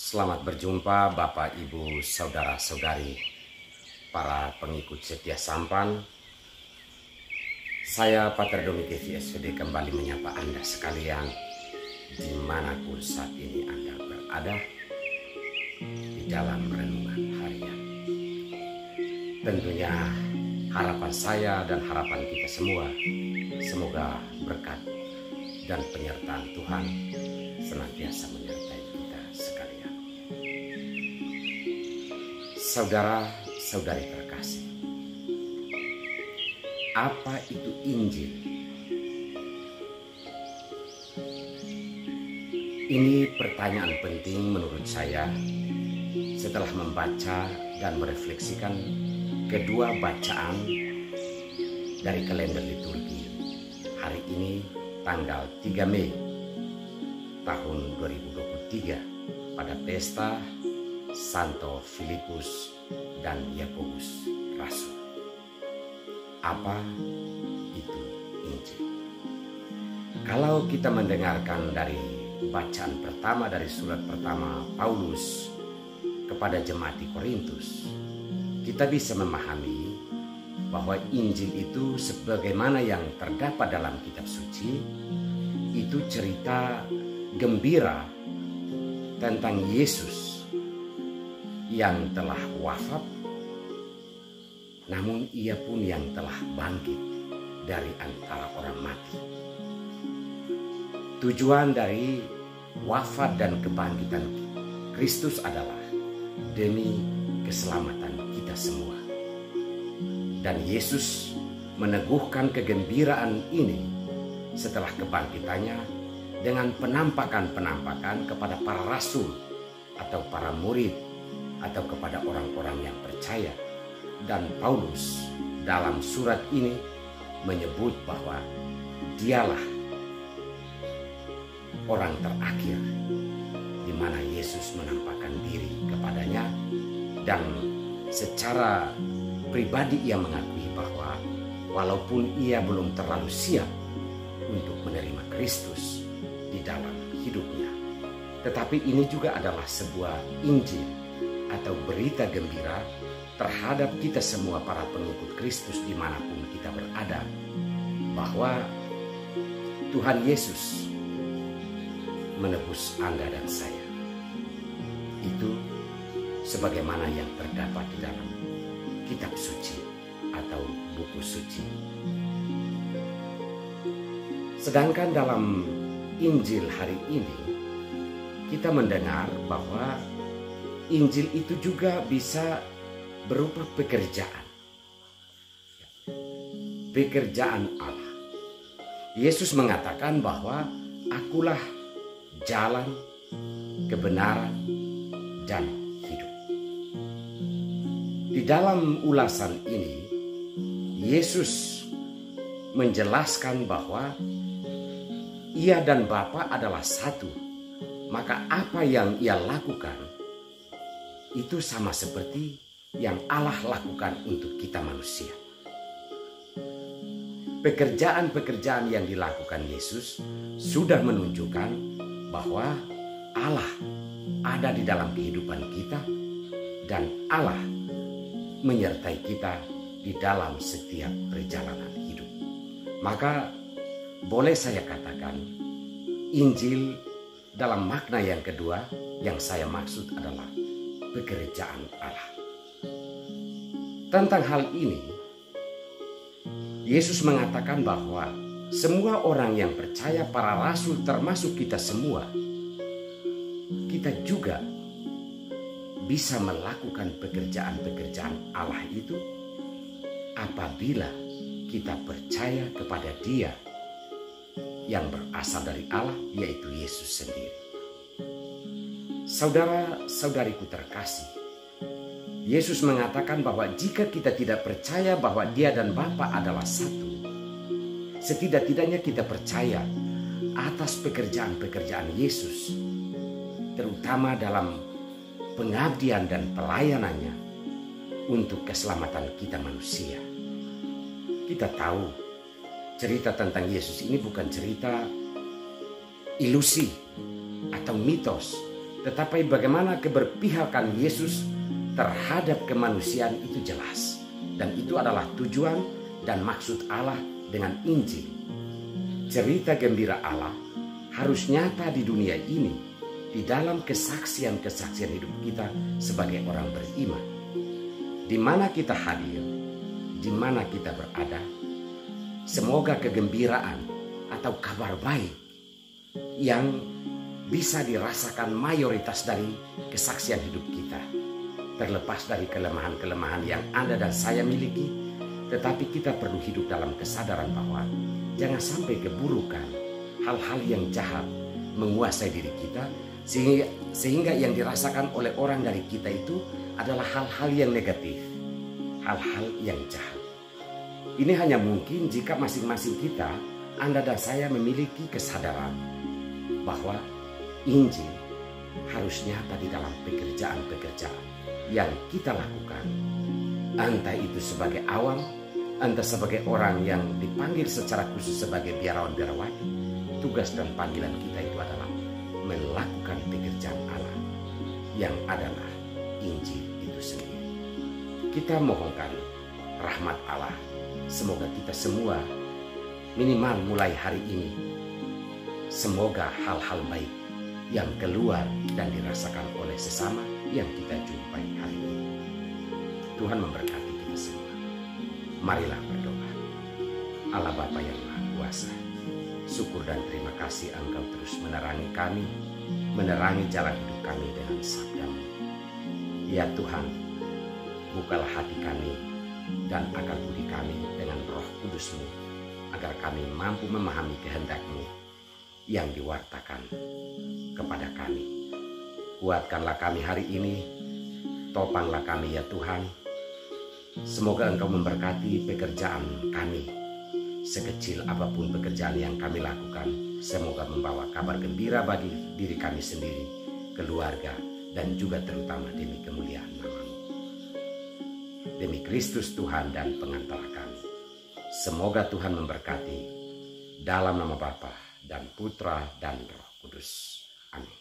Selamat berjumpa Bapak, Ibu, Saudara-saudari, para pengikut setia Sampan. Saya Pater Doni KVSVD kembali menyapa Anda sekalian dimanapun saat ini Anda berada di dalam renungan harian. Tentunya harapan saya dan harapan kita semua, semoga berkat dan penyertaan Tuhan senantiasa menyertai kita sekalian. Saudara-saudari terkasih, apa itu Injil? Ini pertanyaan penting menurut saya setelah membaca dan merefleksikan kedua bacaan dari kalender liturgi hari ini tanggal 3 Mei tahun 2023 pada pesta Santo Filipus dan Yakobus Rasul. Apa itu Injil? Kalau kita mendengarkan dari bacaan pertama dari surat pertama Paulus kepada jemaat di Korintus, kita bisa memahami bahwa Injil itu sebagaimana yang terdapat dalam kitab suci, itu cerita gembira tentang Yesus yang telah wafat, namun ia pun yang telah bangkit dari antara orang mati. Tujuan dari wafat dan kebangkitan Kristus adalah demi keselamatan kita semua. Dan Yesus meneguhkan kegembiraan ini setelah kebangkitannya dengan penampakan-penampakan kepada para rasul atau para murid atau kepada orang-orang yang percaya. Dan Paulus dalam surat ini menyebut bahwa dialah orang terakhir di mana Yesus menampakkan diri kepadanya, dan secara pribadi ia mengakui bahwa walaupun ia belum terlalu siap untuk menerima Kristus di dalam hidupnya, tetapi ini juga adalah sebuah Injil atau berita gembira terhadap kita semua para pengikut Kristus dimanapun kita berada, bahwa Tuhan Yesus menebus Anda dan saya. Itu sebagaimana yang terdapat di dalam kitab suci atau buku suci. Sedangkan dalam Injil hari ini kita mendengar bahwa Injil itu juga bisa berupa pekerjaan. Pekerjaan Allah. Yesus mengatakan bahwa akulah jalan, kebenaran, dan hidup. Di dalam ulasan ini, Yesus menjelaskan bahwa ia dan Bapa adalah satu. Maka apa yang ia lakukan itu sama seperti yang Allah lakukan untuk kita manusia. Pekerjaan-pekerjaan yang dilakukan Yesus sudah menunjukkan bahwa Allah ada di dalam kehidupan kita dan Allah menyertai kita di dalam setiap perjalanan hidup. Maka boleh saya katakan Injil dalam makna yang kedua yang saya maksud adalah pekerjaan Allah. Tentang hal ini, Yesus mengatakan bahwa semua orang yang percaya, para rasul termasuk kita semua, kita juga bisa melakukan pekerjaan-pekerjaan Allah itu apabila kita percaya kepada Dia yang berasal dari Allah, yaitu Yesus sendiri. Saudara-saudariku terkasih, Yesus mengatakan bahwa jika kita tidak percaya bahwa Dia dan Bapa adalah satu, setidak-tidaknya kita percaya atas pekerjaan-pekerjaan Yesus, terutama dalam pengabdian dan pelayanannya untuk keselamatan kita manusia. Kita tahu cerita tentang Yesus ini bukan cerita ilusi atau mitos, Tetapi bagaimana keberpihakan Yesus terhadap kemanusiaan itu jelas. Dan itu adalah tujuan dan maksud Allah dengan Injil. Cerita gembira Allah harus nyata di dunia ini, di dalam kesaksian-kesaksian hidup kita sebagai orang beriman. Di mana kita hadir, di mana kita berada, semoga kegembiraan atau kabar baik yang bisa dirasakan mayoritas dari kesaksian hidup kita, terlepas dari kelemahan-kelemahan yang Anda dan saya miliki, tetapi kita perlu hidup dalam kesadaran bahwa jangan sampai keburukan, hal-hal yang jahat menguasai diri kita, sehingga yang dirasakan oleh orang dari kita itu adalah hal-hal yang negatif, hal-hal yang jahat. Ini hanya mungkin jika masing-masing kita, Anda dan saya, memiliki kesadaran bahwa Injil harus nyata di dalam pekerjaan-pekerjaan yang kita lakukan. Entah itu sebagai awam, entah sebagai orang yang dipanggil secara khusus sebagai biarawan-biarawati, tugas dan panggilan kita itu adalah melakukan pekerjaan Allah yang adalah Injil itu sendiri. Kita mohonkan rahmat Allah, semoga kita semua minimal mulai hari ini, semoga hal-hal baik yang keluar dan dirasakan oleh sesama yang kita jumpai hari ini. Tuhan memberkati kita semua. Marilah berdoa. Allah Bapa yang Maha Kuasa, syukur dan terima kasih Engkau terus menerangi kami, menerangi jalan hidup kami dengan sabda-Mu. Ya Tuhan, bukalah hati kami dan akal budi kami dengan Roh Kudus-Mu, agar kami mampu memahami kehendak-Mu yang diwartakan kepada kami. Kuatkanlah kami hari ini, topanglah kami ya Tuhan. Semoga Engkau memberkati pekerjaan kami, sekecil apapun pekerjaan yang kami lakukan, semoga membawa kabar gembira bagi diri kami sendiri, keluarga, dan juga terutama demi kemuliaan nama-Mu. Demi Kristus Tuhan dan pengantara kami, semoga Tuhan memberkati dalam nama Bapa dan Putra dan Roh Kudus. Amin.